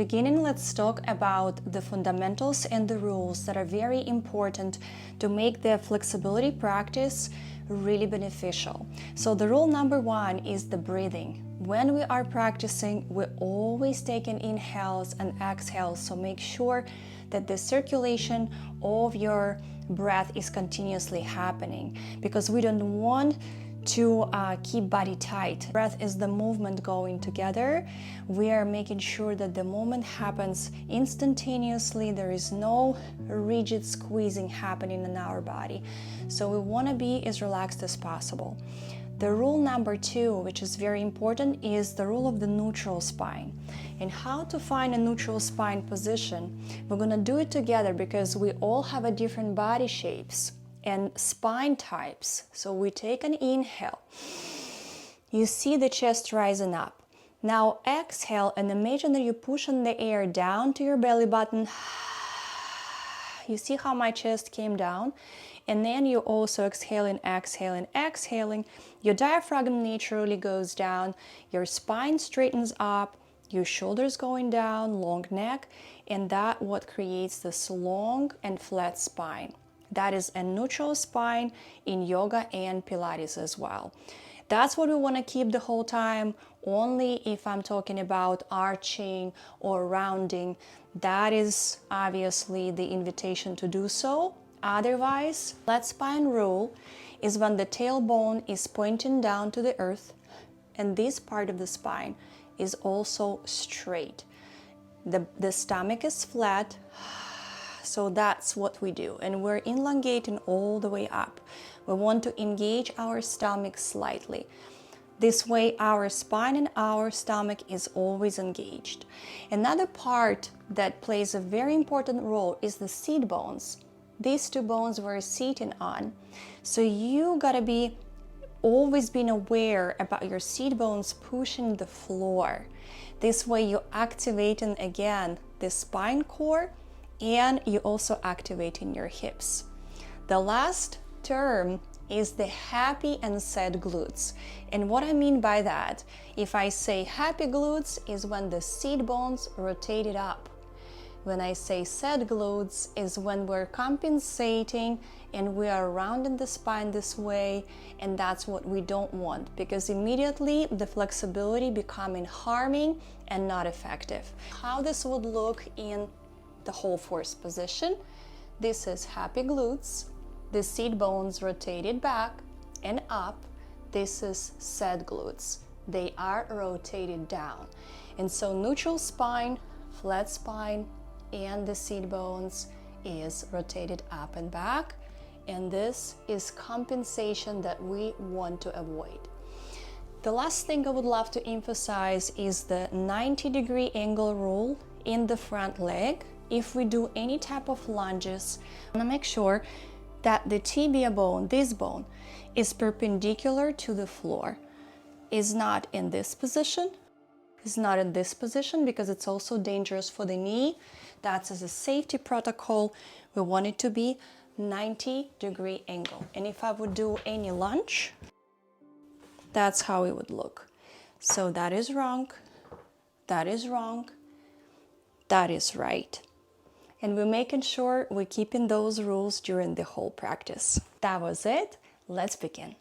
beginning, let's talk about the fundamentals and the rules that are very important to make the flexibility practice really beneficial. So the rule number one is the breathing. When we are practicing, we always take in inhales and exhales, so make sure that the circulation of your breath is continuously happening, because we don't want to keep body tight. Breath is the movement going together. We are making sure that the movement happens instantaneously. There is no rigid squeezing happening in our body. So we want to be as relaxed as possible. The rule number two, which is very important, is the rule of the neutral spine. And how to find a neutral spine position. We're going to do it together because we all have a different body shapes and spine types. So we take an inhale. You see the chest rising up. Now exhale and imagine that you're pushing the air down to your belly button. You see how my chest came down? And then you also exhaling, exhaling, exhaling. Your diaphragm naturally goes down. Your spine straightens up. Your shoulders going down, long neck. And that what creates this long and flat spine. That is a neutral spine in yoga and Pilates as well. That's what we want to keep the whole time. Only if I'm talking about arching or rounding, that is obviously the invitation to do so. Otherwise, flat spine rule is when the tailbone is pointing down to the earth and this part of the spine is also straight. The stomach is flat. So that's what we do, and we're elongating all the way up. We want to engage our stomach slightly. This way our spine and our stomach is always engaged. Another part that plays a very important role is the seat bones. These two bones we're sitting on. So you gotta be always being aware about your seat bones pushing the floor. This way you're activating again the spine core, and you also activating your hips. The last term is the happy and sad glutes. And what I mean by that, if I say happy glutes is when the seat bones rotated up. When I say sad glutes is when we're compensating and we are rounding the spine this way, and that's what we don't want, because immediately the flexibility becoming harming and not effective. How this would look in the whole force position. This is happy glutes. The seat bones rotated back and up. This is sad glutes. They are rotated down. And so neutral spine, flat spine, and the seat bones is rotated up and back. And this is compensation that we want to avoid. The last thing I would love to emphasize is the 90-degree angle rule in the front leg. If we do any type of lunges, I want to make sure that the tibia bone, this bone, is perpendicular to the floor. Is not in this position. Is not in this position because it's also dangerous for the knee. That's as a safety protocol. We want it to be 90-degree angle. And if I would do any lunge, that's how it would look. So that is wrong. That is wrong. That is right. And we're making sure we're keeping those rules during the whole practice. That was it. Let's begin.